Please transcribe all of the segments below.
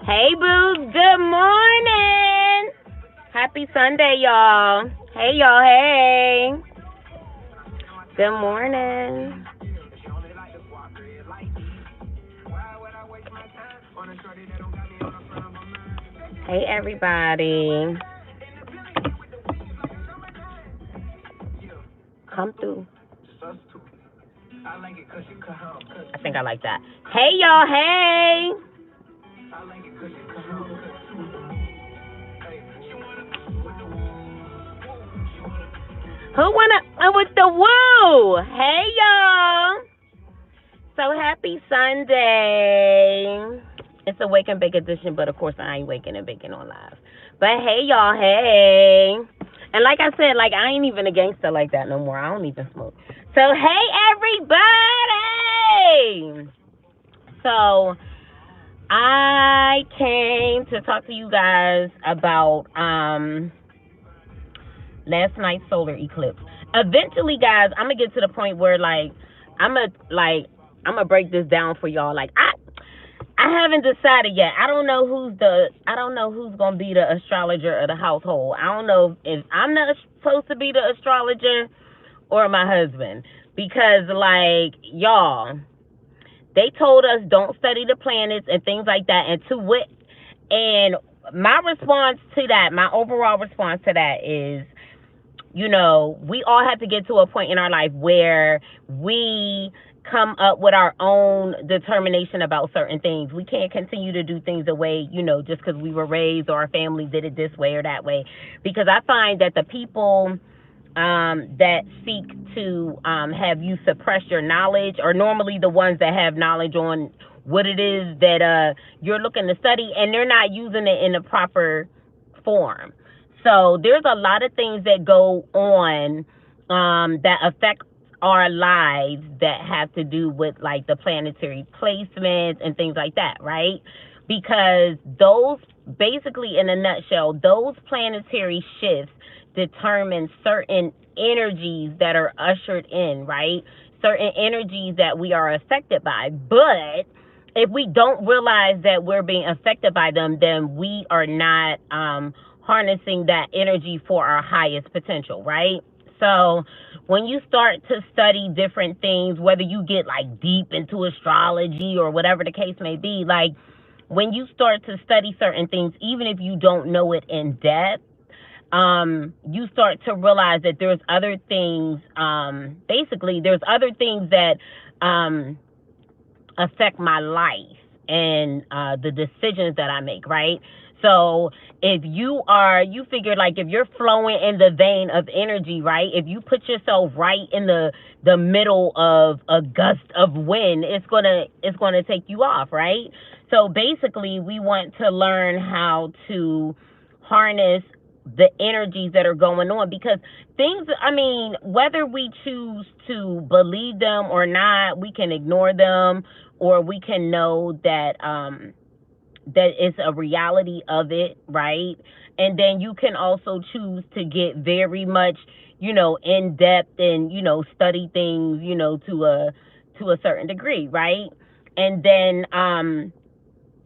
Hey, boos. Good morning. Happy Sunday, y'all. Hey, y'all. Hey. Good morning. Hey, everybody. Come through. I think I like that. Hey, y'all. Hey. Who wanna with the woo? Hey, y'all. So happy Sunday. It's a Wake and Bake edition, but of course I ain't waking and baking on live. But hey, y'all. Hey. And like I said, like I ain't even a gangster like that no more. I don't even smoke. So hey, everybody. So I came to talk to you guys about last night's solar eclipse. Eventually, guys, I'm gonna get to the point where I'm gonna break this down for y'all. Like I haven't decided yet. I don't know who's gonna be the astrologer of the household. I don't know if I'm not supposed to be the astrologer or my husband, because y'all, they told us don't study the planets and things like that, and my response to that, my overall response to that is, we all have to get to a point in our life where we come up with our own determination about certain things. We can't continue to do things the way, just because we were raised or our family did it this way or that way. Because I find that the people that seek to have you suppress your knowledge are normally the ones that have knowledge on what it is that you're looking to study, and they're not using it in the proper form. So there's a lot of things that go on that affect our lives that have to do with the planetary placements and things like that, right? Because those, basically in a nutshell, those planetary shifts determine certain energies that are ushered in, right? Certain energies that we are affected by. But if we don't realize that we're being affected by them, then we are not harnessing that energy for our highest potential, right? So when you start to study different things, whether you get deep into astrology or whatever the case may be, when you start to study certain things, even if you don't know it in depth, you start to realize that there's other things, there's other things that affect my life and the decisions that I make, right? So if you figure if you're flowing in the vein of energy, right? If you put yourself right in the middle of a gust of wind, it's gonna take you off, right? So basically, we want to learn how to harness the energies that are going on, because things, whether we choose to believe them or not, we can ignore them, or we can know that that it's a reality of it, right? And then you can also choose to get very much, in depth and, study things, to a certain degree, right? And then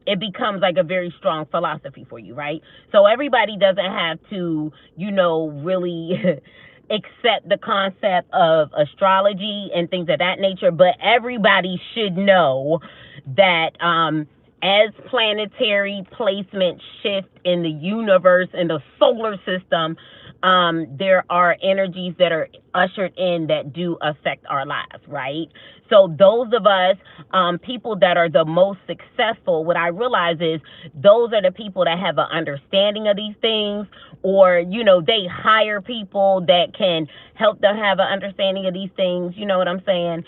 it becomes a very strong philosophy for you, right? So everybody doesn't have to, really accept the concept of astrology and things of that nature, but everybody should know that as planetary placements shift in the universe, in the solar system, there are energies that are ushered in that do affect our lives, right? So those of us, people that are the most successful, what I realize is those are the people that have an understanding of these things, or, they hire people that can help them have an understanding of these things. You know what I'm saying?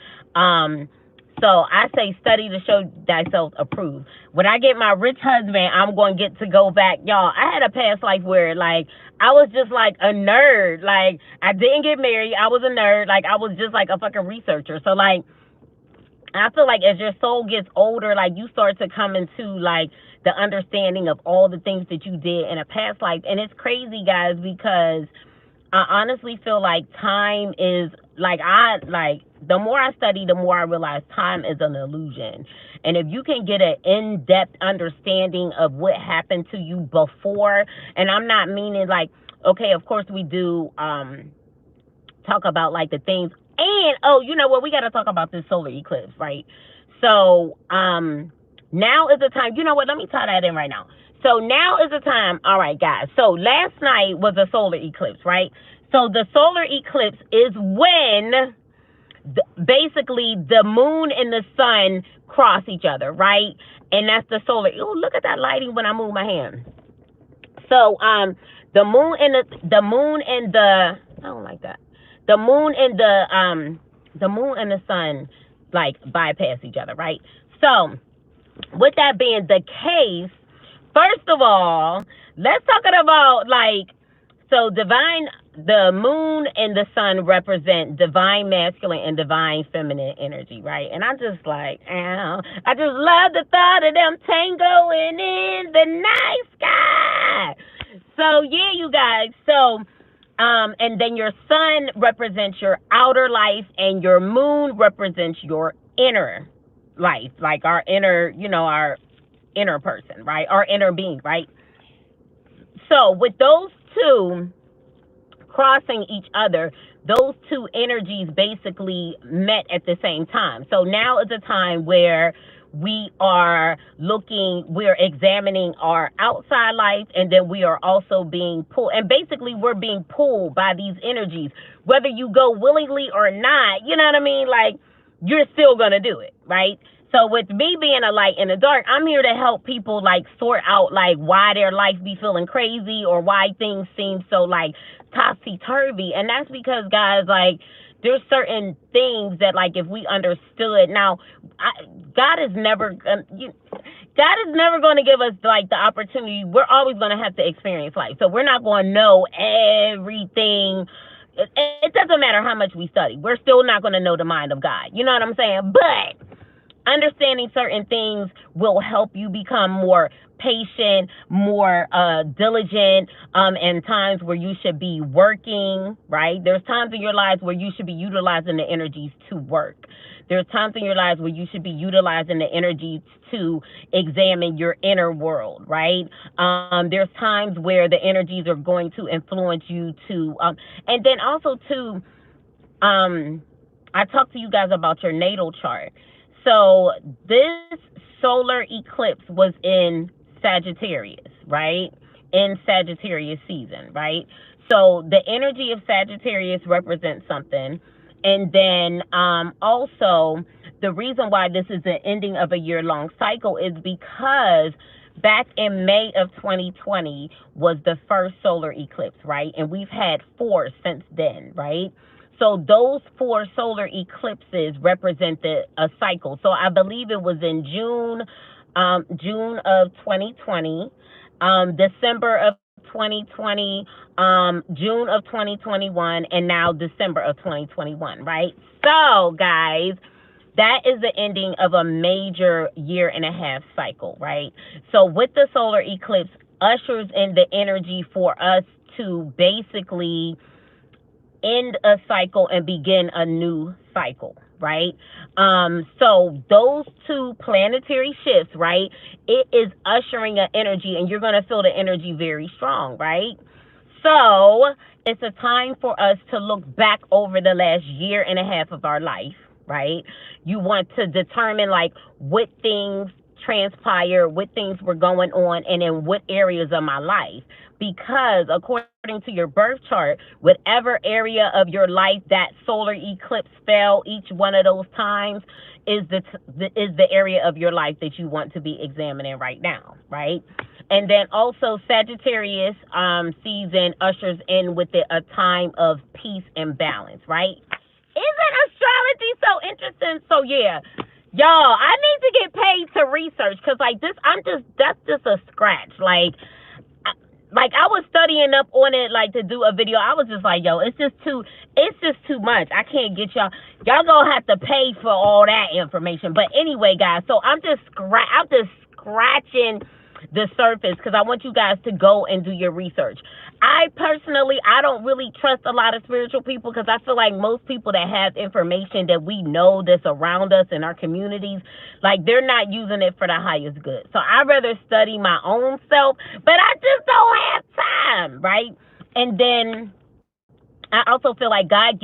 So I say study to show thyself approved. When I get my rich husband, I'm going to get to go back. Y'all, I had a past life where, I was just a nerd. I didn't get married. I was a nerd. I was just a fucking researcher. So, I feel as your soul gets older, you start to come into, the understanding of all the things that you did in a past life. And it's crazy, guys, because I honestly feel time is, the more I study, the more I realize time is an illusion. And if you can get an in-depth understanding of what happened to you before, and I'm not meaning like, okay, of course we do talk about like the things, and oh, you know what, we got to talk about this solar eclipse, right? So now is the time. You know what, let me tie that in right now. So now is the time. All right, guys, so last night was a solar eclipse, right? So the solar eclipse is when basically the moon and the sun cross each other, right? And that's the solar. Oh, look at that lighting when I move my hand. So the moon and the I don't like that. The moon and the sun like bypass each other, right? So with that being the case, first of all, let's talk about like, so the moon and the sun represent divine masculine and divine feminine energy, right? And I'm just like, ow, I just love the thought of them tangoing in the night sky. So yeah, you guys. So and then your sun represents your outer life, and your moon represents your inner life, like our inner, our inner person, right? Our inner being, right? So with those two crossing each other, those two energies basically met at the same time. So now is a time where we're examining our outside life, and then we are also being pulled, and basically we're being pulled by these energies, whether you go willingly or not, you know what I mean? Like, you're still gonna do it, right? So with me being a light in the dark, I'm here to help people like sort out like why their life be feeling crazy, or why things seem so like topsy-turvy. And that's because, guys, like, there's certain things that, like, if we understood. Now, God is never going to give us like the opportunity. We're always going to have to experience life, so we're not going to know everything. It doesn't matter how much we study, we're still not going to know the mind of God, you know what I'm saying? But understanding certain things will help you become more patient, more diligent, and times where you should be working, right? There's times in your lives where you should be utilizing the energies to work. There's times in your lives where you should be utilizing the energies to examine your inner world, right? There's times where the energies are going to influence you to, and then also to, I talked to you guys about your natal chart. So this solar eclipse was in Sagittarius, right? In Sagittarius season, right? So the energy of Sagittarius represents something. And then also the reason why this is the ending of a year-long cycle is because back in May of 2020 was the first solar eclipse, right? And we've had 4 since then, right? So those 4 solar eclipses represented a cycle. So I believe it was in June of 2020, December of 2020, June of 2021, and now December of 2021, right? So, guys, that is the ending of a major 1.5-year cycle, right? So with the solar eclipse ushers in the energy for us to basically end a cycle and begin a new cycle, right? So those 2 planetary shifts, right, it is ushering an energy, and you're going to feel the energy very strong, right? So it's a time for us to look back over the last 1.5 years of our life, right? You want to determine like what things transpire, what things were going on, and in what areas of my life. Because according to your birth chart, whatever area of your life that solar eclipse fell, each one of those times is the area of your life that you want to be examining right now, right? And then also Sagittarius season ushers in with it a time of peace and balance, right? Isn't astrology so interesting? So yeah, y'all, I need to get paid to research, because like this, that's just a scratch. Like I was studying up on it, like to do a video. I was just like, yo, it's just too much. I can't get y'all gonna have to pay for all that information. But anyway, guys, so I'm just scratching the surface, because I want you guys to go and do your research. I personally, I don't really trust a lot of spiritual people, because I feel like most people that have information that we know that's around us in our communities, like, they're not using it for the highest good. So I'd rather study my own self, but I just don't have time, right? And then I also feel like God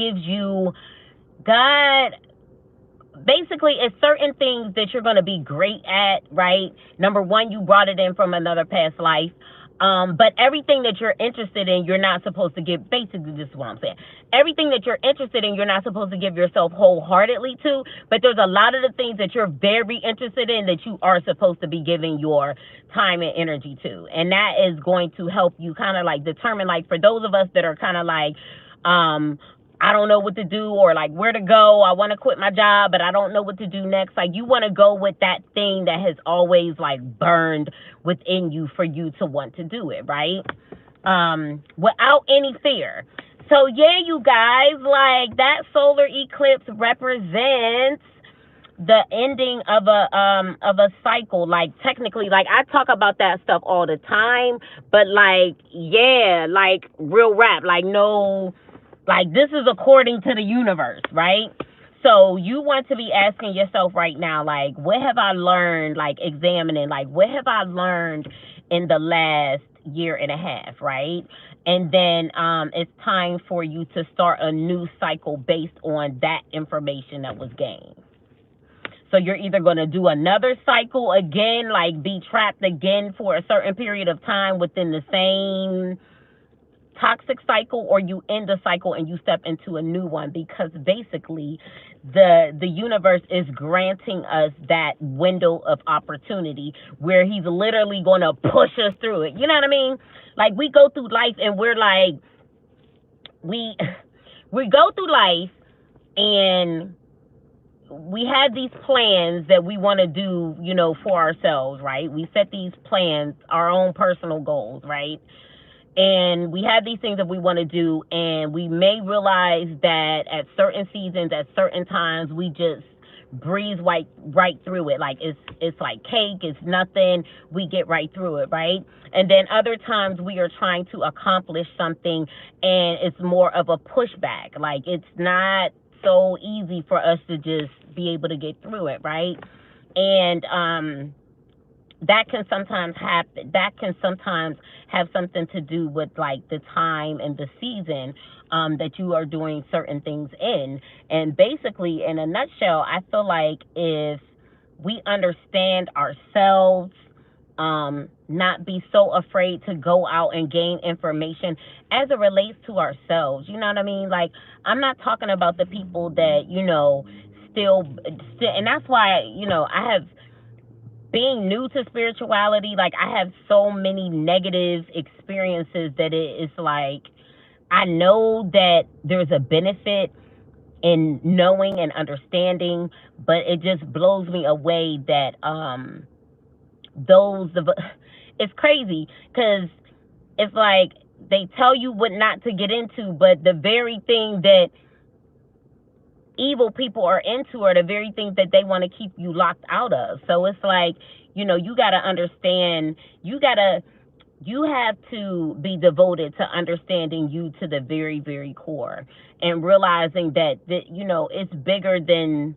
basically, it's certain things that you're going to be great at, right? Number one, you brought it in from another past life. But everything that you're interested in, you're not supposed to give. Basically, this is what I'm saying. Everything that you're interested in, you're not supposed to give yourself wholeheartedly to. But there's a lot of the things that you're very interested in that you are supposed to be giving your time and energy to. And that is going to help you kind of like determine, like, for those of us that are kind of like, I don't know what to do, or like where to go. I want to quit my job, but I don't know what to do next. Like, you want to go with that thing that has always like burned within you for you to want to do it, right? Without any fear. So yeah, you guys, like, that solar eclipse represents the ending of a cycle. Like, technically, like, I talk about that stuff all the time, but like, yeah, like, real rap, like, no, like, this is according to the universe, right? So you want to be asking yourself right now, like, what have I learned, like, examining, like, what have I learned in the last year and a half, right? And then it's time for you to start a new cycle based on that information that was gained. So you're either going to do another cycle again, like be trapped again for a certain period of time within the same toxic cycle, or you end the cycle and you step into a new one, because basically the universe is granting us that window of opportunity where he's literally going to push us through it. You know what I mean? Like, we go through life and we're like, we go through life and we have these plans that we want to do, you know, for ourselves, right? We set these plans, our own personal goals, right? And we have these things that we want to do, and we may realize that at certain seasons, at certain times, we just breeze right through it. Like, it's like cake, it's nothing. We get right through it, right? And then other times we are trying to accomplish something, and it's more of a pushback. Like, it's not so easy for us to just be able to get through it, right? And that can sometimes happen. That can sometimes have something to do with, like, the time and the season that you are doing certain things in. And basically, in a nutshell, I feel like if we understand ourselves, not be so afraid to go out and gain information as it relates to ourselves. You know what I mean? Like, I'm not talking about the people that, you know, still, and that's why, you know, I have, being new to spirituality, like, I have so many negative experiences that it's like, I know that there's a benefit in knowing and understanding, but it just blows me away that it's crazy, because it's like they tell you what not to get into, but the very thing that evil people are into are the very things that they want to keep you locked out of. So it's like, you know, you got to understand, you have to be devoted to understanding you to the very, very core, and realizing that you know, it's bigger than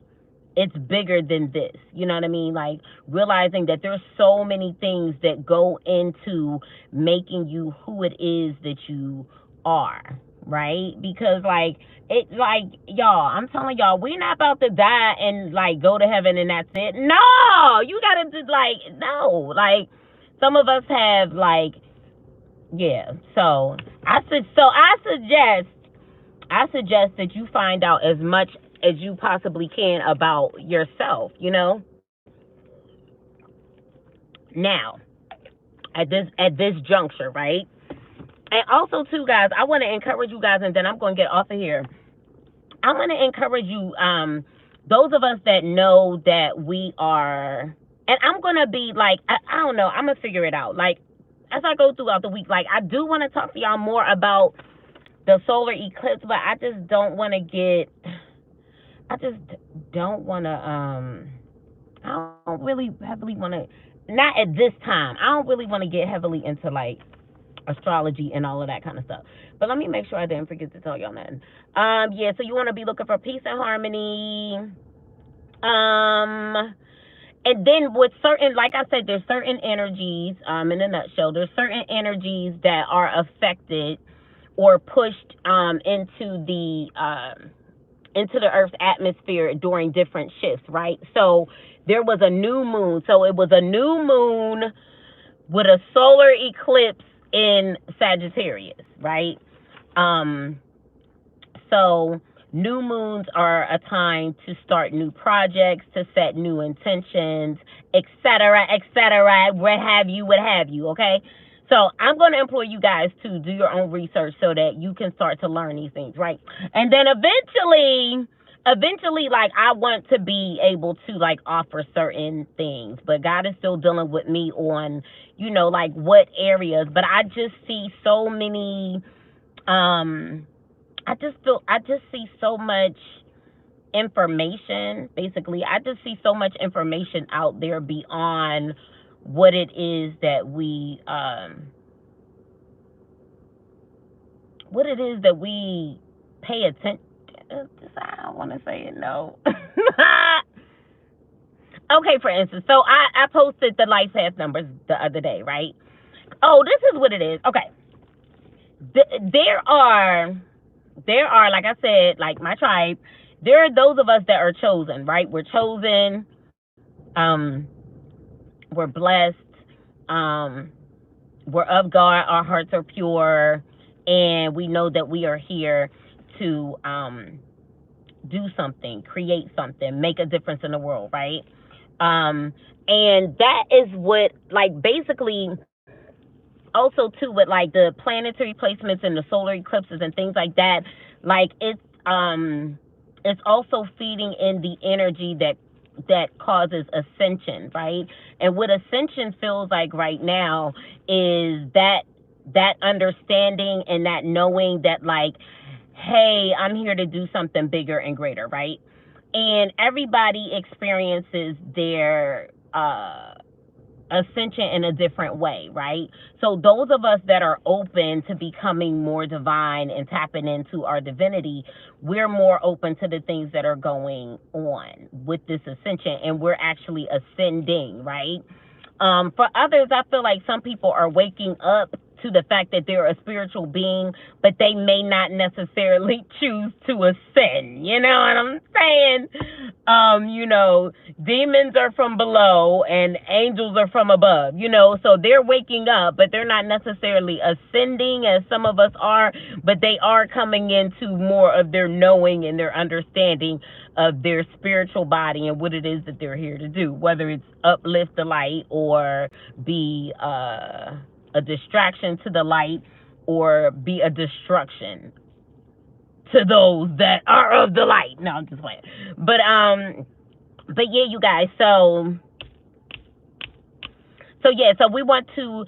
this. You know what I mean? Like, realizing that there's so many things that go into making you who it is that you are, right? Because, like, y'all, I'm telling y'all, we're not about to die and, like, go to heaven and that's it. No, you gotta no, like, some of us have, like, yeah. So I suggest that you find out as much as you possibly can about yourself, you know. Now, at this juncture, right? And also, too, guys, I want to encourage you guys, and then I'm going to get off of here. I want to encourage you, those of us that know that we are, and I'm going to be like, I don't know, I'm going to figure it out. Like, as I go throughout the week, like, I do want to talk to y'all more about the solar eclipse, but I just don't want to I don't don't really heavily want to, not at this time. I don't really want to get heavily into like astrology and all of that kind of stuff. But let me make sure I didn't forget to tell y'all nothing. Yeah, so you want to be looking for peace and harmony. And then with certain, like I said, there's certain energies, in a nutshell, there's certain energies that are affected or pushed into the Earth's atmosphere during different shifts, right? So there was a new moon. So it was a new moon with a solar eclipse in Sagittarius, right? So new moons are a time to start new projects, to set new intentions, etc., what have you, okay? So I'm going to implore you guys to do your own research so that you can start to learn these things, right? And then eventually, like, I want to be able to, like, offer certain things. But God is still dealing with me on, you know, like, what areas. But I just see so many, I just see so much information, basically. I just see so much information out there beyond what it is that we pay attention. I don't want to say it, no. Okay, for instance, so I posted the life path numbers the other day, right? Oh, this is what it is. Okay. There are, like I said, like my tribe, there are those of us that are chosen, right? We're chosen. We're blessed. We're of God. Our hearts are pure. And we know that we are here to do something, create something, make a difference in the world, right? And that is what, like, basically, also too, with like the planetary placements and the solar eclipses and things like that, like it's also feeding in the energy that causes ascension, right? And what ascension feels like right now is that understanding and that knowing that, like, hey, I'm here to do something bigger and greater, right? And everybody experiences their ascension in a different way, right? So those of us that are open to becoming more divine and tapping into our divinity, we're more open to the things that are going on with this ascension, and we're actually ascending, right? For others, I feel like some people are waking up to the fact that they're a spiritual being, but they may not necessarily choose to ascend. You know what I'm saying? You know, demons are from below and angels are from above, you know, so they're waking up, but they're not necessarily ascending as some of us are, but they are coming into more of their knowing and their understanding of their spiritual body and what it is that they're here to do, whether it's uplift the light or be a distraction to the light or be a destruction to those that are of the light. No, I'm just playing. But yeah, you guys, so we want to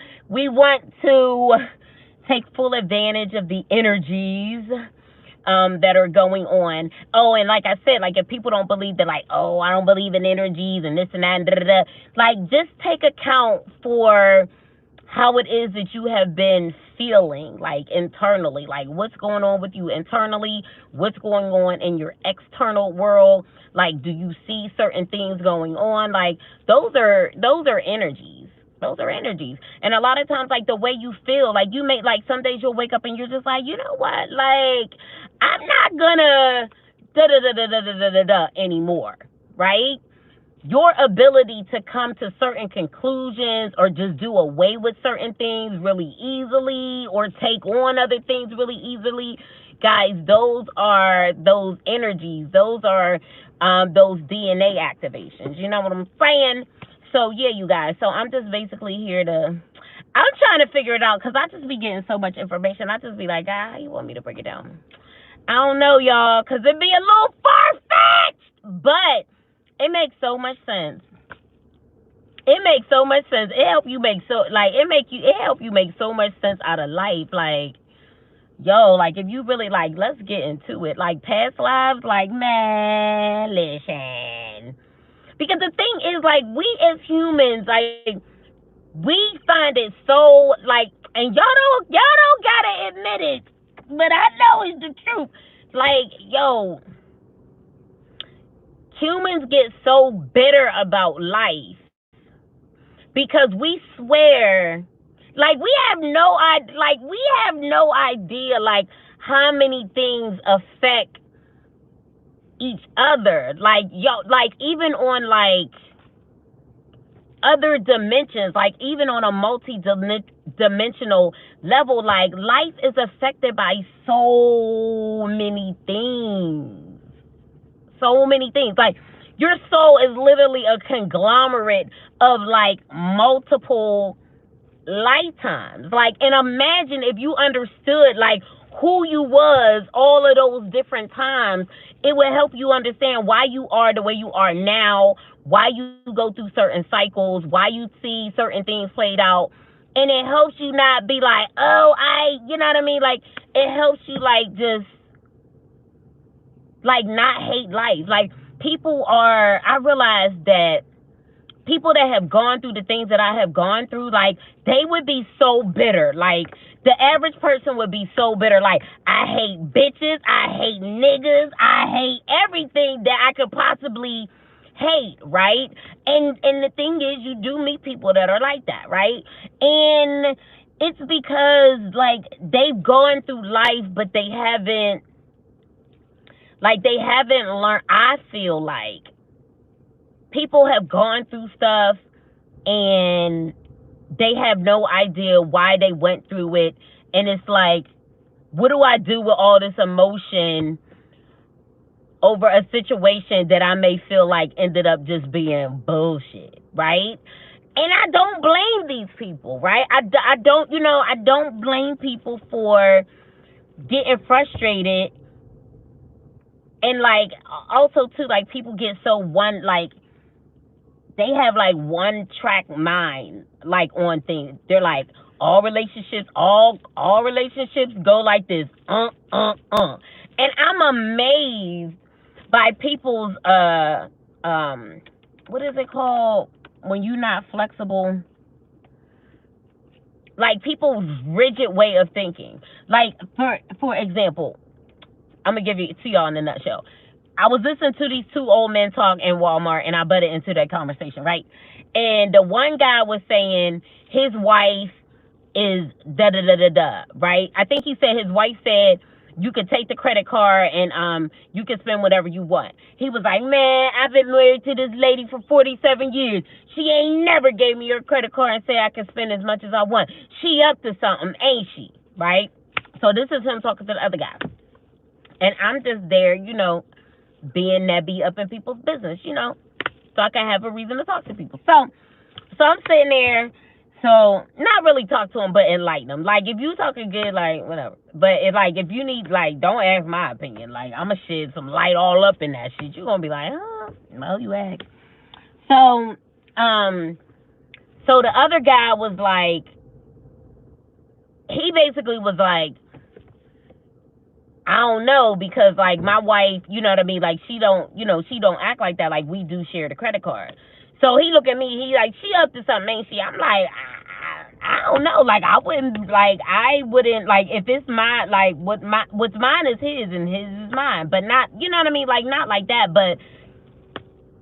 take full advantage of the energies that are going on. Oh, and like I said, like, if people don't believe that, like, oh, I don't believe in energies and this and that and da da da, like, just take account for how it is that you have been feeling, like, internally, like, what's going on with you internally, what's going on in your external world, like, do you see certain things going on? Like, those are energies. Those are energies. And a lot of times, like, the way you feel, like, you may, like, some days you'll wake up and you're just like, you know what, like, I'm not gonna da-da-da-da-da-da-da-da anymore, right? Your ability to come to certain conclusions or just do away with certain things really easily or take on other things really easily, guys, those are those energies. Those are those DNA activations. You know what I'm saying? So, yeah, you guys. So I'm just basically here to, I'm trying to figure it out because I just be getting so much information. I just be like, how you want me to break it down? I don't know, y'all, because it'd be a little far-fetched, but it makes so much sense. It makes so much sense. It help you make so much sense out of life. Like, yo, like, if you really, like, let's get into it. Like, past lives, like, man, listen. Because the thing is, like, we as humans, like, we find it so, like, and y'all don't gotta admit it, but I know it's the truth. Like, yo, humans get so bitter about life because we swear, like, we have no idea, like, how many things affect each other. Like, yo, like, even on, like, other dimensions, like, even on a multi-dimensional level, like, life is affected by so many things. So many things. Like, your soul is literally a conglomerate of, like, multiple lifetimes. Like, and imagine if you understood, like, who you was all of those different times. It would help you understand why you are the way you are now, why you go through certain cycles, why you see certain things played out. And it helps you not be like, oh, you know what I mean? Like, it helps you, like, just, like, not hate life. Like, I realize that people that have gone through the things that I have gone through, like, they would be so bitter. Like, the average person would be so bitter. Like, I hate bitches, I hate niggas, I hate everything that I could possibly hate, right? And the thing is, you do meet people that are like that, right? And it's because, like, they've gone through life, but they haven't learned. I feel like people have gone through stuff and they have no idea why they went through it. And it's like, what do I do with all this emotion over a situation that I may feel like ended up just being bullshit, right? And I don't blame these people, right? I don't blame people for getting frustrated. And, like, also, too, like, people get so they have, like, one track mind, like, on things. They're like, all relationships go like this. And I'm amazed by people's, what is it called when you're not flexible? Like, people's rigid way of thinking. Like, for example, I'm going to give it to y'all in a nutshell. I was listening to these two old men talk in Walmart, and I butted into that conversation, right? And the one guy was saying his wife is da-da-da-da-da, right? I think he said his wife said, you could take the credit card and you can spend whatever you want. He was like, man, I've been married to this lady for 47 years. She ain't never gave me her credit card and say I can spend as much as I want. She up to something, ain't she? Right? So this is him talking to the other guy. And I'm just there, being that be up in people's business, so I can have a reason to talk to people. So I'm sitting there, so not really talk to them, but enlighten them. Like, if you talking good, like, whatever. But if you need, like, don't ask my opinion. Like, I'm going to shed some light all up in that shit. You're going to be like, no, you ask. So the other guy was like, he basically was like, I don't know, because, like, my wife, you know what I mean, like, she don't act like that, like, we do share the credit card. So he look at me, he like, she up to something, ain't she? I'm like, I don't know, like, I wouldn't, like, if it's mine, like, what's mine is his and his is mine, but not, you know what I mean, like, not like that, but,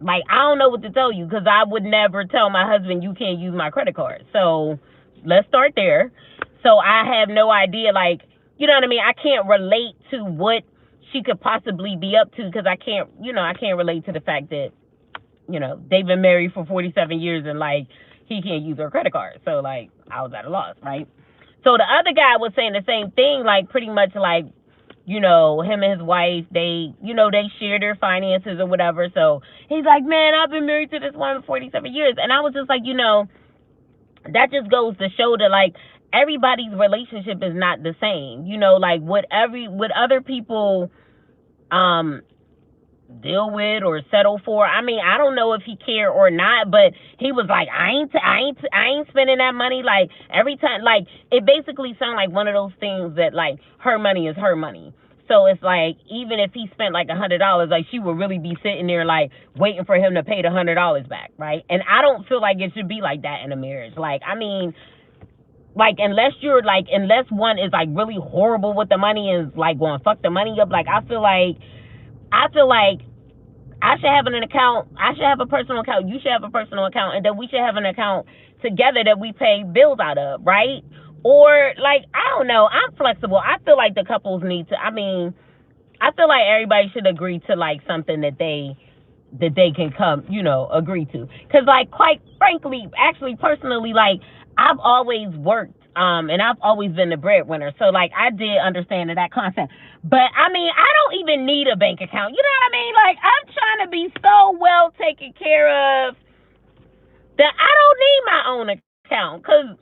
like, I don't know what to tell you, because I would never tell my husband, you can't use my credit card. So let's start there. So I have no idea, like, you know what I mean? I can't relate to what she could possibly be up to, because I can't relate to the fact that, they've been married for 47 years and, like, he can't use her credit card. So, like, I was at a loss, right? So the other guy was saying the same thing, like, pretty much like, him and his wife, they share their finances or whatever. So he's like, man, I've been married to this woman for 47 years. And I was just like, that just goes to show that, like, everybody's relationship is not the same. Like, what other people deal with or settle for. I mean, I don't know if he cared or not, but he was like, I ain't spending that money. Like, every time, like, it basically sounded like one of those things that, like, her money is her money. So it's like, even if he spent like $100, like she would really be sitting there like waiting for him to pay the $100 back, right? And I don't feel like it should be like that in a marriage. Like, I mean, like, unless one is like really horrible with the money and is like going to fuck the money up, like I feel like I should have an account. I should have a personal account. You should have a personal account, and then we should have an account together that we pay bills out of, right? Or like, I don't know. I'm flexible. I feel like the couples need to. I mean, I feel like everybody should agree to like something that they can come, agree to. Because like, quite frankly, actually, personally, like I've always worked. And I've always been the breadwinner. So, like, I did understand that concept. But, I mean, I don't even need a bank account. You know what I mean? Like, I'm trying to be so well taken care of that I don't need my own account. Because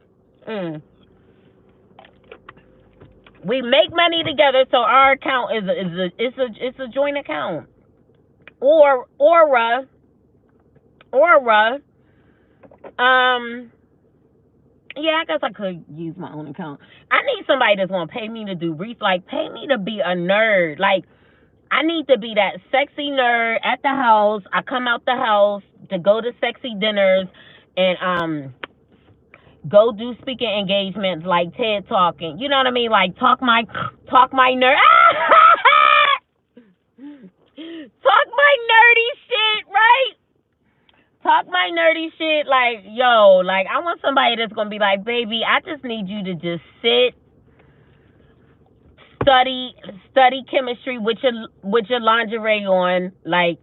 we make money together, so our account is a joint account. Aura, yeah, I guess I could use my own account. I need somebody that's going to pay me to do research, like pay me to be a nerd. Like, I need to be that sexy nerd at the house. I come out the house to go to sexy dinners and go do speaking engagements like TED Talking. You know what I mean? Like talk my nerd. Talk my nerdy shit, right? Talk my nerdy shit, like, yo, like, I want somebody that's going to be like, baby, I just need you to just sit, study chemistry with your lingerie on, like,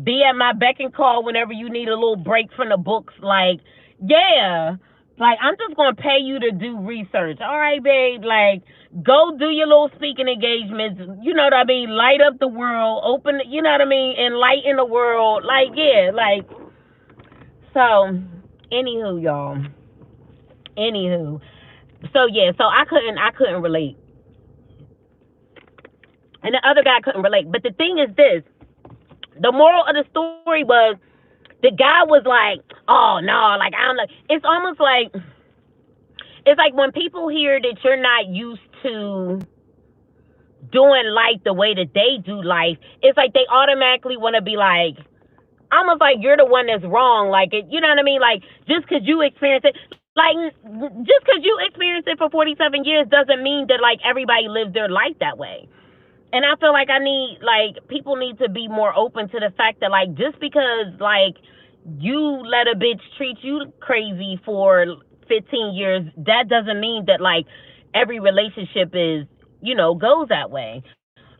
be at my beck and call whenever you need a little break from the books, like, yeah, like, I'm just going to pay you to do research, all right, babe, like, go do your little speaking engagements, you know what I mean, light up the world, open, you know what I mean, enlighten the world, like, yeah, like, so, anywho, y'all. So yeah, so I couldn't relate. And the other guy couldn't relate. But the thing is this, the moral of the story was the guy was like, oh no, like I don't know. It's almost like, it's like when people hear that you're not used to doing life the way that they do life, it's like they automatically want to be like, almost like you're the one that's wrong. Like, you know what I mean? Like, just because you experience it, like, just because you experience it for 47 years doesn't mean that, like, everybody lives their life that way. And I feel like people need to be more open to the fact that, like, just because, like, you let a bitch treat you crazy for 15 years, that doesn't mean that, like, every relationship is, goes that way.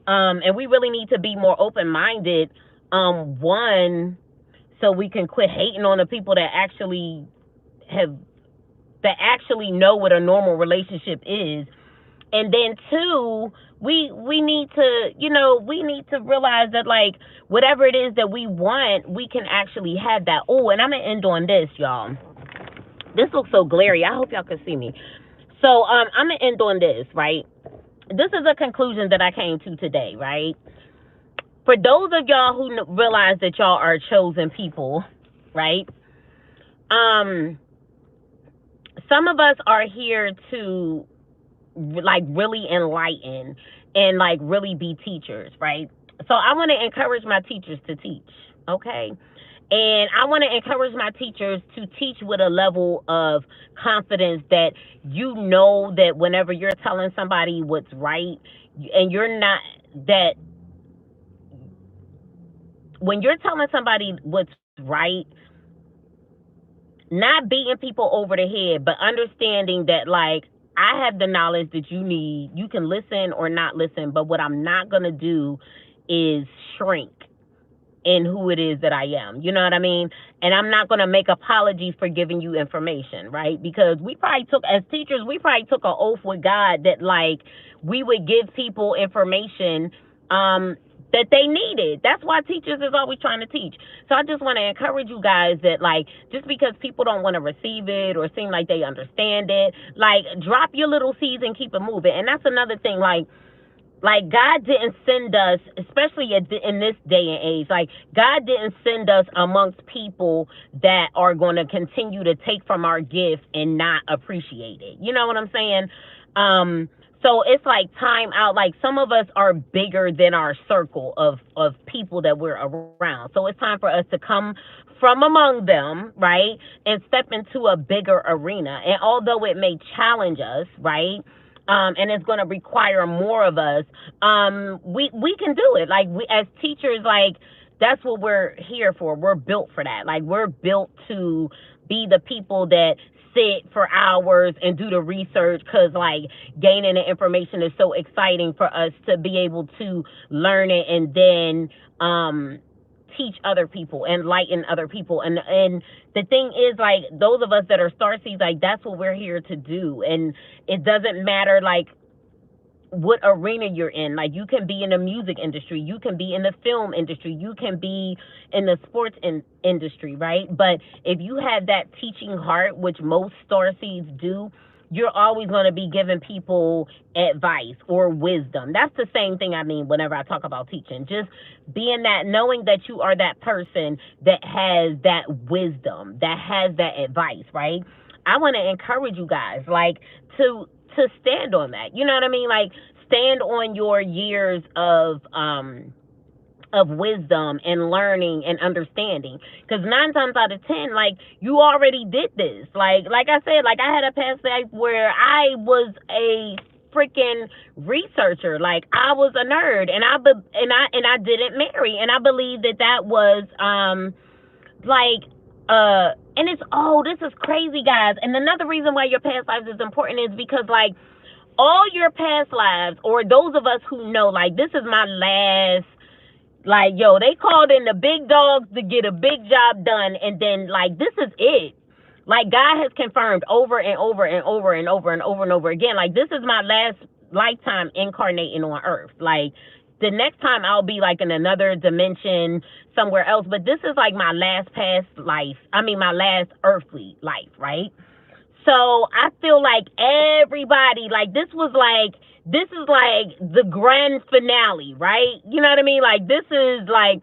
And we really need to be more open-minded, one, so we can quit hating on the people that actually know what a normal relationship is. And then two, we need to realize that, like, whatever it is that we want, we can actually have that. Oh, and I'm gonna end on this, y'all. This looks so glary. I hope y'all can see me. So I'm gonna end on this, right? This is a conclusion that I came to today, right? For those of y'all who realize that y'all are chosen people, right? Some of us are here to, like, really enlighten and, like, really be teachers, right? So I want to encourage my teachers to teach, okay? And I want to encourage my teachers to teach with a level of confidence that you know that whenever you're telling somebody what's right, and you're not, that when you're telling somebody what's right, not beating people over the head, but understanding that, like, I have the knowledge that you need. You can listen or not listen, but what I'm not going to do is shrink in who it is that I am. You know what I mean? And I'm not going to make apologies for giving you information, right? Because as teachers, we probably took an oath with God that, like, we would give people information that they needed. That's why teachers is always trying to teach. So I just want to encourage you guys that, like, just because people don't want to receive it or seem like they understand it, like, drop your little seeds and keep it moving. And that's another thing, like God didn't send us, especially in this day and age, like, God didn't send us amongst people that are going to continue to take from our gift and not appreciate it. You know what I'm saying? So it's like time out. Like some of us are bigger than our circle of people that we're around. So it's time for us to come from among them, right? And step into a bigger arena. And although it may challenge us, right? And it's going to require more of us. We can do it. Like we, as teachers, like that's what we're here for. We're built for that. Like we're built to be the people that sit for hours and do the research, because like gaining the information is so exciting for us to be able to learn it and then teach other people, enlighten other people. And the thing is, like, those of us that are starseeds, like, that's what we're here to do. And it doesn't matter, like, what arena you're in. Like, you can be in the music industry, you can be in the film industry, you can be in the sports industry, right? But if you have that teaching heart, which most starseeds do, you're always going to be giving people advice or wisdom. That's the same thing I mean whenever I talk about teaching. Just being that, knowing that you are that person that has that wisdom, that has that advice, right? I want to encourage you guys, like, to stand on that. You know what I mean? Like, stand on your years of wisdom and learning and understanding, because 9 times out of 10, like, you already did this. Like I said, like, I had a past life where I was a freaking researcher. Like, I was a nerd, and I didn't marry, and I believe that was and it's, oh, this is crazy, guys. And another reason why your past lives is important is because, like, all your past lives, or those of us who know, like, this is my last, like, yo, they called in the big dogs to get a big job done, and then, like, this is it. Like, God has confirmed over and over and over and over and over and over again, like, this is my last lifetime incarnating on earth. Like, the next time I'll be, like, in another dimension somewhere else, but this is, like, my last past life. I mean, my last earthly life, right? So I feel like everybody, like, this is like the grand finale, right? You know what I mean? Like, this is like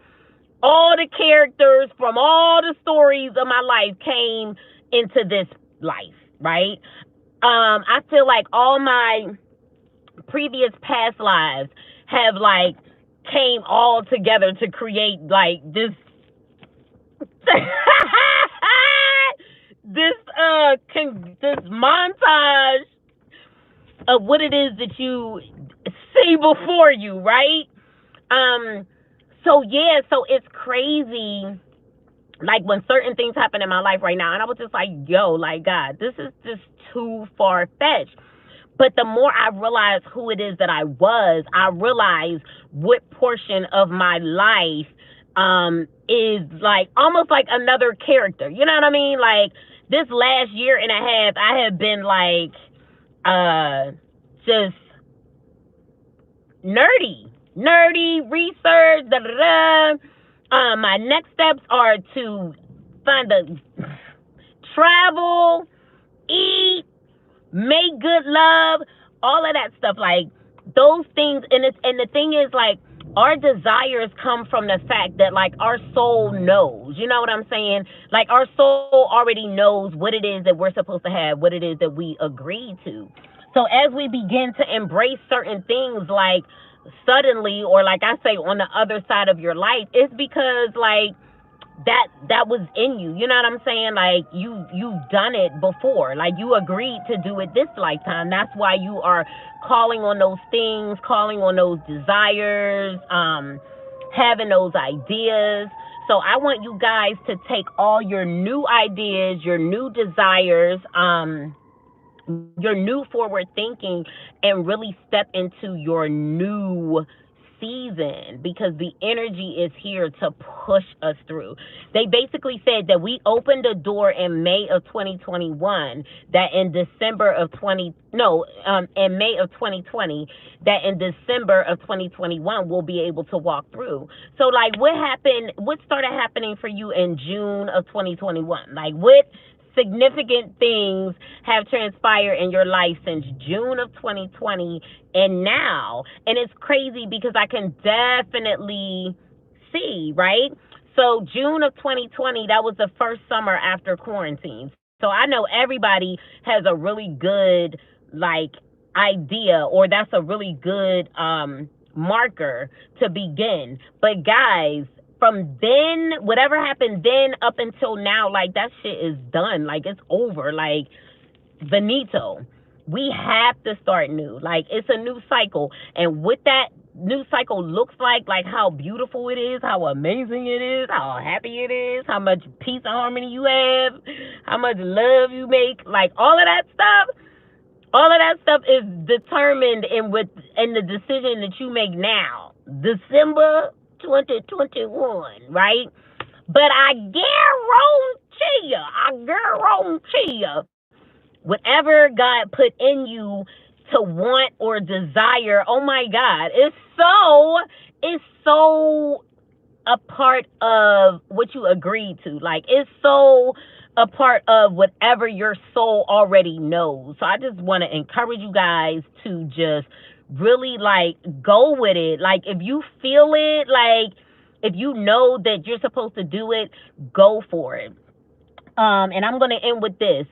all the characters from all the stories of my life came into this life, right? I feel like all my previous past lives have, like, came all together to create, like, this this montage of what it is that you see before you, right? So yeah, so it's crazy, like, when certain things happen in my life right now, and I was just like, yo, like, God, this is just too far-fetched. But the more I realize who it is that I was, I realize what portion of my life is, like, almost like another character. You know what I mean? Like, this last year and a half, I have been, like, just nerdy research, my next steps are to travel, eat, make good love, all of that stuff, like, those things. And the thing is, like, our desires come from the fact that, like, our soul knows, you know what I'm saying? Like, our soul already knows what it is that we're supposed to have, what it is that we agreed to. So as we begin to embrace certain things, like, suddenly, or like I say, on the other side of your life, it's because, like, that was in you. You know what I'm saying? Like, you've done it before. Like, you agreed to do it this lifetime. That's why you are calling on those things, calling on those desires, having those ideas. So I want you guys to take all your new ideas, your new desires, your new forward thinking, and really step into your new season, because the energy is here to push us through. They basically said that we opened a door in May of 2021, that in December of in May of 2020, that in December of 2021 we'll be able to walk through. So, like, what started happening for you in June of 2021? Like, what significant things have transpired in your life since June of 2020 and now? And it's crazy because I can definitely see, right? So June of 2020, that was the first summer after quarantine. So I know everybody has a really good, like, idea, or that's a really good marker to begin. But guys, from then, whatever happened then up until now, like, that shit is done. Like, it's over. Like, Benito. We have to start new. Like, it's a new cycle. And what that new cycle looks like how beautiful it is, how amazing it is, how happy it is, how much peace and harmony you have, how much love you make, like, all of that stuff is determined in the decision that you make now, December 2021, right? But I guarantee you, whatever God put in you to want or desire, oh my God, it's so a part of what you agreed to. Like, it's so a part of whatever your soul already knows. So I just want to encourage you guys to just really, like, go with it. Like, if you feel it, like, if you know that you're supposed to do it, go for it. And I'm going to end with this.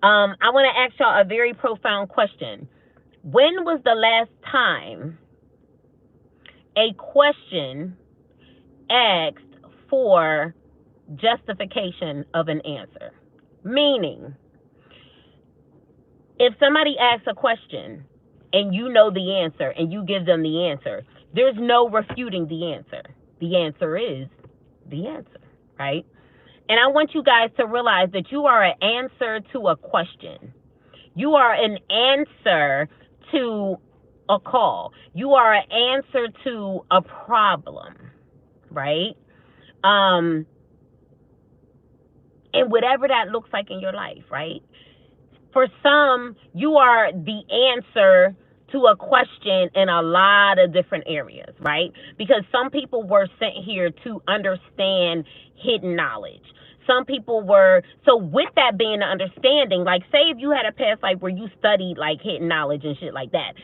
I want to ask y'all a very profound question. When was the last time a question asked for justification of an answer? Meaning, if somebody asks a question and you know the answer and you give them the answer, there's no refuting the answer. The answer is the answer, right? And I want you guys to realize that you are an answer to a question. You are an answer to a call. You are an answer to a problem, right? And whatever that looks like in your life, right? For some, you are the answer to a question in a lot of different areas, right? Because some people were sent here to understand hidden knowledge. Some people were, so with that being an understanding, like, say if you had a past life where you studied, like, hidden knowledge and shit like that,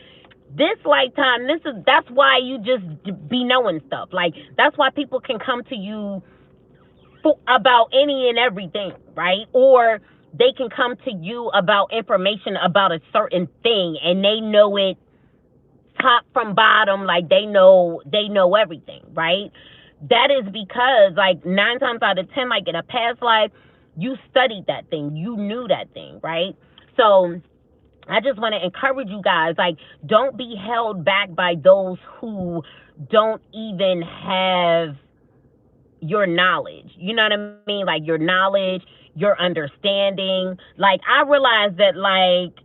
this lifetime, that's why you just be knowing stuff. Like, that's why people can come to you about any and everything, right? Or they can come to you about information about a certain thing, and they know it top from bottom, like they know everything, right? That is because, like, 9 times out of 10, like, in a past life, you studied that thing, you knew that thing, right? So I just want to encourage you guys, like, don't be held back by those who don't even have your knowledge. You know what I mean? Like, your knowledge, your understanding. Like, I realize that, like,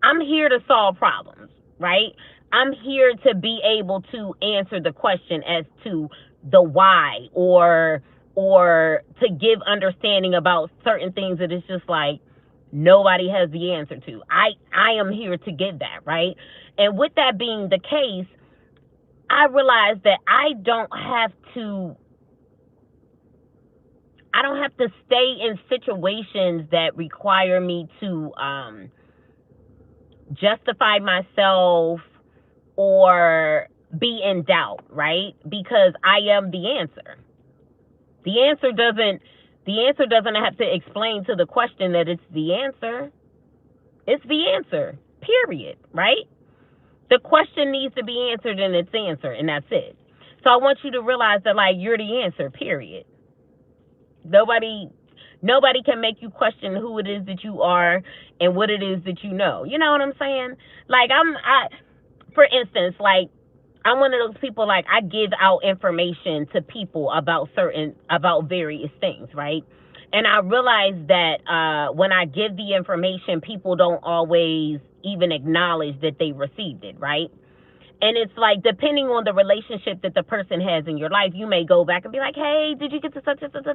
I'm here to solve problems, right? I'm here to be able to answer the question as to the why, or to give understanding about certain things that it's just like nobody has the answer to. I am here to give that, right? And with that being the case, I realize that I don't have to stay in situations that require me to justify myself or be in doubt, right? Because I am the answer. The answer doesn't have to explain to the question that it's the answer. It's the answer, period, right? The question needs to be answered in its answer, and that's it. So I want you to realize that, like, you're the answer, period. Nobody can make you question who it is that you are and what it is that you know. You know what I'm saying? Like, for instance, like, I'm one of those people, like, I give out information to people about various things, right? And I realize that when I give the information, people don't always even acknowledge that they received it, right? And it's like, depending on the relationship that the person has in your life, you may go back and be like, hey, did you get to such and such,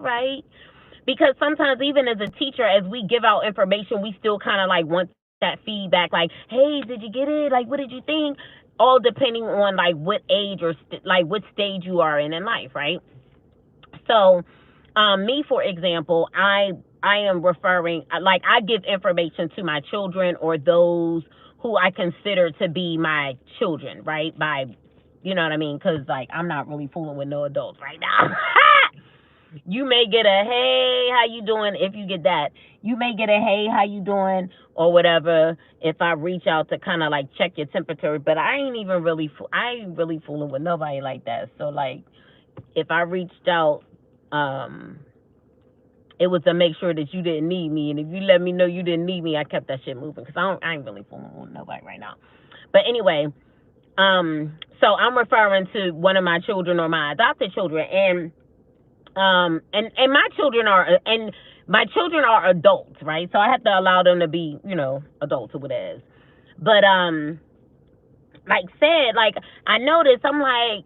right? Because sometimes, even as a teacher, as we give out information, we still kind of, like, want that feedback, like, hey, did you get it? Like, what did you think? All depending on, like, what age or what stage you are in life, right? So me, for example, I am referring, like, I give information to my children or those who I consider to be my children, right? By, you know what I mean? Because, like, I'm not really fooling with no adults right now. You may get a hey, how you doing? If you get that, you may get a hey, how you doing, or whatever. If I reach out to kind of like check your temperature, but I ain't really fooling with nobody like that. So like, if I reached out, it was to make sure that you didn't need me, and if you let me know you didn't need me, I kept that shit moving because I ain't really fooling with nobody right now. But anyway, so I'm referring to one of my children or my adopted children, and my children are adults, right? So I have to allow them to be, adults or whatever. But like said, like I noticed, I'm like,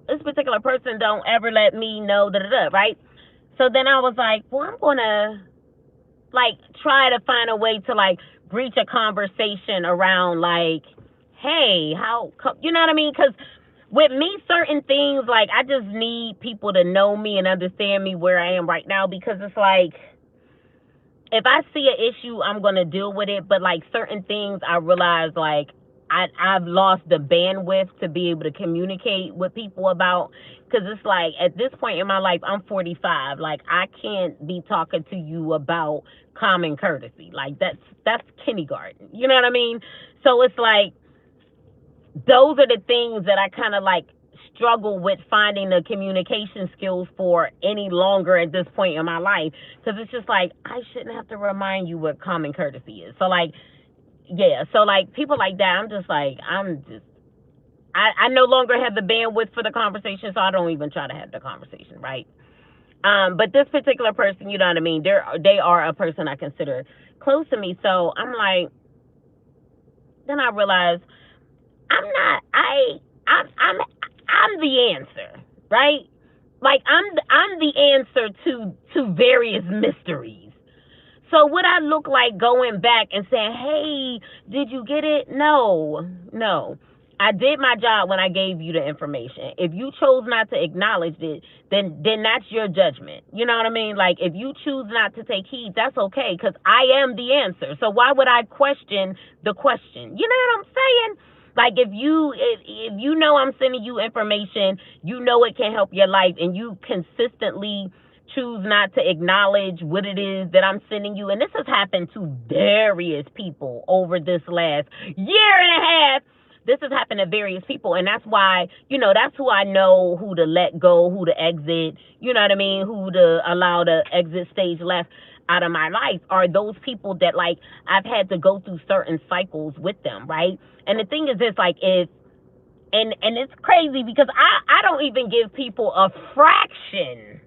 this particular person don't ever let me know right? So then I was like, well, I'm gonna like try to find a way to like breach a conversation around like, hey, you know what I mean? Because with me, certain things, like I just need people to know me and understand me where I am right now, because it's like, if I see an issue, I'm gonna deal with it. But like certain things, I realize like I've lost the bandwidth to be able to communicate with people about. Because it's like at this point in my life, I'm 45. Like I can't be talking to you about common courtesy. Like that's kindergarten. You know what I mean? So it's like those are the things that I kind of like struggle with finding the communication skills for any longer at this point in my life, because it's just like I shouldn't have to remind you what common courtesy is. So like, yeah, so like people like that, I no longer have the bandwidth for the conversation, so I don't even try to have the conversation, right? But this particular person, you know what I mean, they are a person I consider close to me. So I'm like, then I realize I'm the answer, right? Like I'm the answer to various mysteries. So would I look like going back and saying, "Hey, did you get it?" No. I did my job when I gave you the information. If you chose not to acknowledge it, then that's your judgment. You know what I mean? Like if you choose not to take heed, that's okay, because I am the answer. So why would I question the question? You know what I'm saying? Like if you know I'm sending you information, you know it can help your life, and you consistently choose not to acknowledge what it is that I'm sending you. And this has happened to various people over this last year and a half. This has happened to various people, and that's why, that's who I know who to let go, who to exit, you know what I mean, who to allow to exit stage left out of my life, are those people that like I've had to go through certain cycles with them, right? And the thing is this, like and it's crazy because I don't even give people a fraction.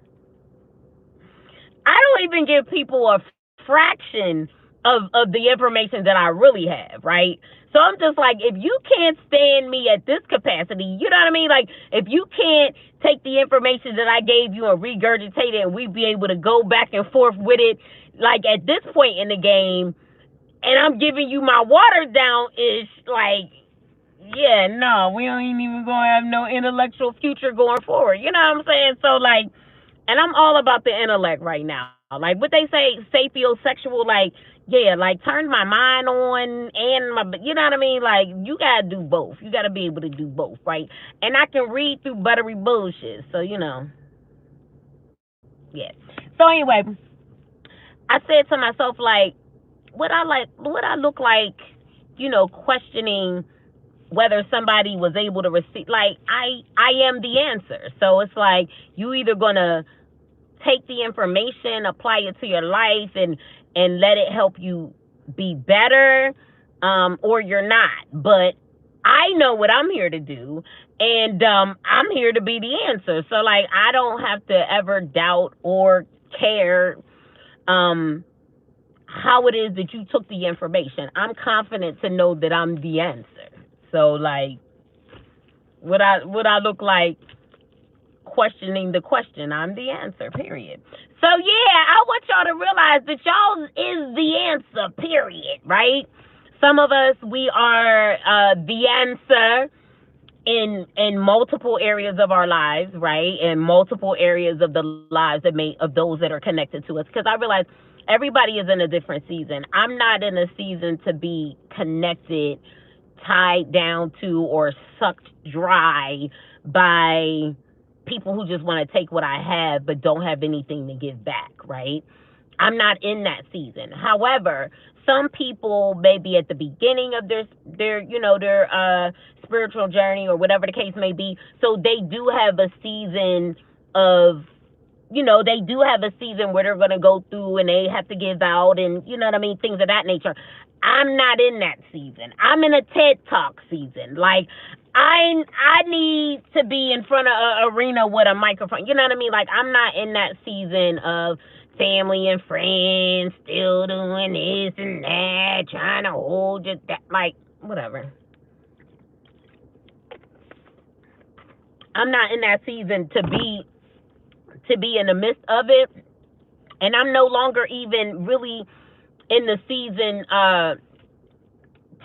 I don't even give people a fraction of the information that I really have, right? So I'm just like, if you can't stand me at this capacity, you know what I mean? Like, if you can't take the information that I gave you and regurgitate it, and we be able to go back and forth with it, like at this point in the game, and I'm giving you my watered down ish, like, yeah, no, we ain't even gonna have no intellectual future going forward. You know what I'm saying? So like, and I'm all about the intellect right now. Like what they say, sapiosexual, like, yeah, like turn my mind on and my, you know what I mean? Like you gotta do both. You gotta be able to do both, right? And I can read through buttery bullshit. So, yeah. So anyway, I said to myself, like, would I look like, questioning whether somebody was able to receive, like, I am the answer. So it's like, you either gonna take the information, apply it to your life, and let it help you be better, or you're not. But I know what I'm here to do, and I'm here to be the answer. So like, I don't have to ever doubt or care how it is that you took the information. I'm confident to know that I'm the answer. So like, would I look like questioning the question? I'm the answer, period. So yeah, I want y'all to realize that y'all is the answer, period, right? Some of us, we are the answer in multiple areas of our lives, right? In multiple areas of the lives of those that are connected to us. Because I realize everybody is in a different season. I'm not in a season to be connected, tied down to, or sucked dry by people who just want to take what I have but don't have anything to give back, right? I'm not in that season. However, some people may be at the beginning of their spiritual journey or whatever the case may be. So they do have a season of, they do have a season where they're going to go through and they have to give out and, things of that nature. I'm not in that season. I'm in a TED Talk season. Like, I need to be in front of an arena with a microphone. You know what I mean? Like, I'm not in that season of family and friends still doing this and that, trying to hold you that, like, whatever. I'm not in that season to be in the midst of it, and I'm no longer even really in the season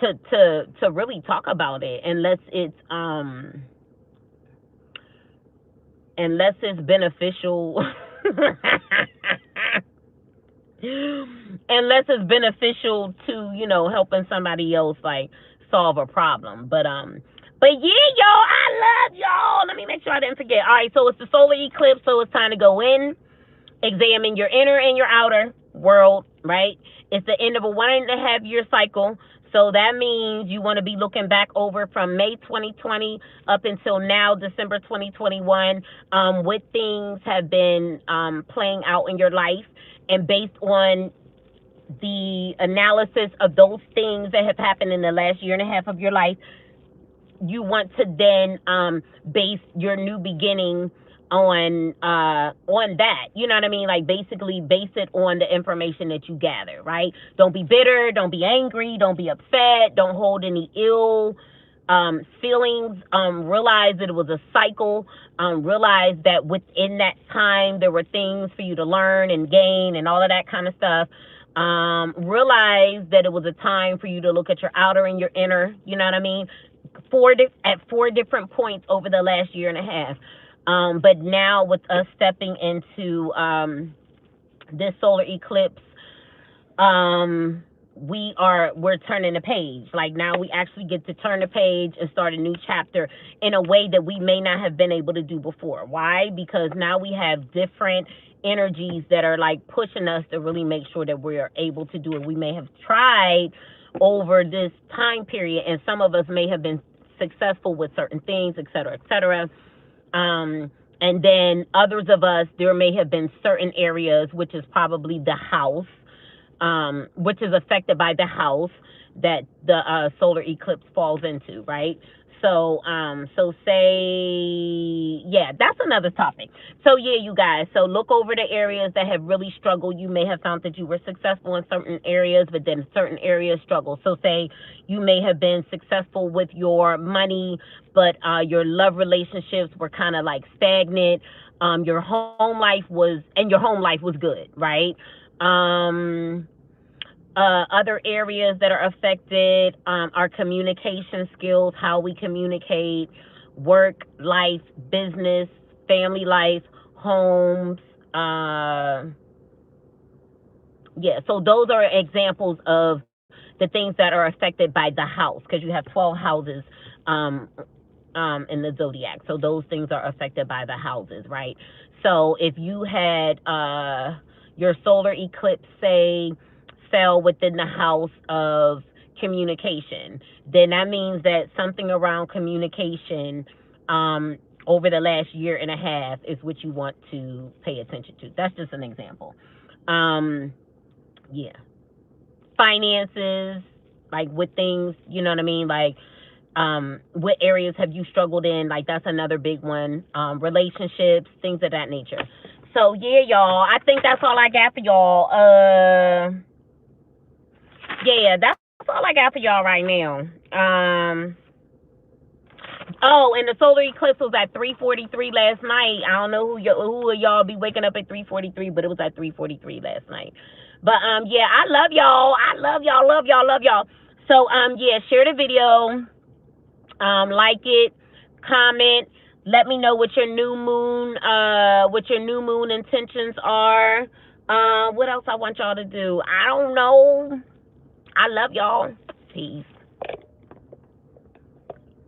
to really talk about it unless it's beneficial. Unless it's beneficial to, helping somebody else like solve a problem. But yeah, y'all, I love y'all. Let me make sure I didn't forget. All right, so it's the solar eclipse, so it's time to go in, examine your inner and your outer world, right? It's the end of a 1.5 year cycle. So that means you want to be looking back over from May 2020 up until now, December 2021, what things have been playing out in your life. And based on the analysis of those things that have happened in the last 1.5 years of your life, you want to then base your new beginning on that. You know what I mean? Like, basically base it on the information that you gather, right? Don't be bitter, don't be angry, don't be upset, don't hold any ill feelings. Realize that it was a cycle. Realize that within that time there were things for you to learn and gain and all of that kind of stuff. Realize that it was a time for you to look at your outer and your inner, you know what I mean? At 4 different points over the last 1.5 years. But now with us stepping into this solar eclipse, we're turning the page. Like, now we actually get to turn the page and start a new chapter in a way that we may not have been able to do before. Why? Because now we have different energies that are like pushing us to really make sure that we are able to do it. We may have tried over this time period, and some of us may have been successful with certain things, et cetera, et cetera. And then others of us, there may have been certain areas, which is probably the house, which is affected by the house that the solar eclipse falls into, right? So that's another topic. So yeah, you guys, so look over the areas that have really struggled. You may have found that you were successful in certain areas, but then certain areas struggle. So say you may have been successful with your money, but your love relationships were kind of like stagnant. Your home life was good, right? Other areas that are affected are communication skills, how we communicate, work, life, business, family life, homes. So those are examples of the things that are affected by the house, because you have 12 houses in the zodiac. So those things are affected by the houses, right? So if you had your solar eclipse, say, fell within the house of communication, then that means that something around communication over the last 1.5 years is what you want to pay attention to. That's just an example. Finances, like with things, you know what I mean? Like, what areas have you struggled in? Like, that's another big one. Relationships, things of that nature. So yeah, y'all, I think that's all I got for y'all. That's all I got for y'all right now. And the solar eclipse was at 3:43 last night. I don't know who of y'all be waking up at 3:43, but it was at 3:43 last night. But I love y'all. I love y'all. Love y'all. Love y'all. So share the video. Like it, comment. Let me know what your new moon intentions are. What else I want y'all to do? I don't know. I love y'all. Peace.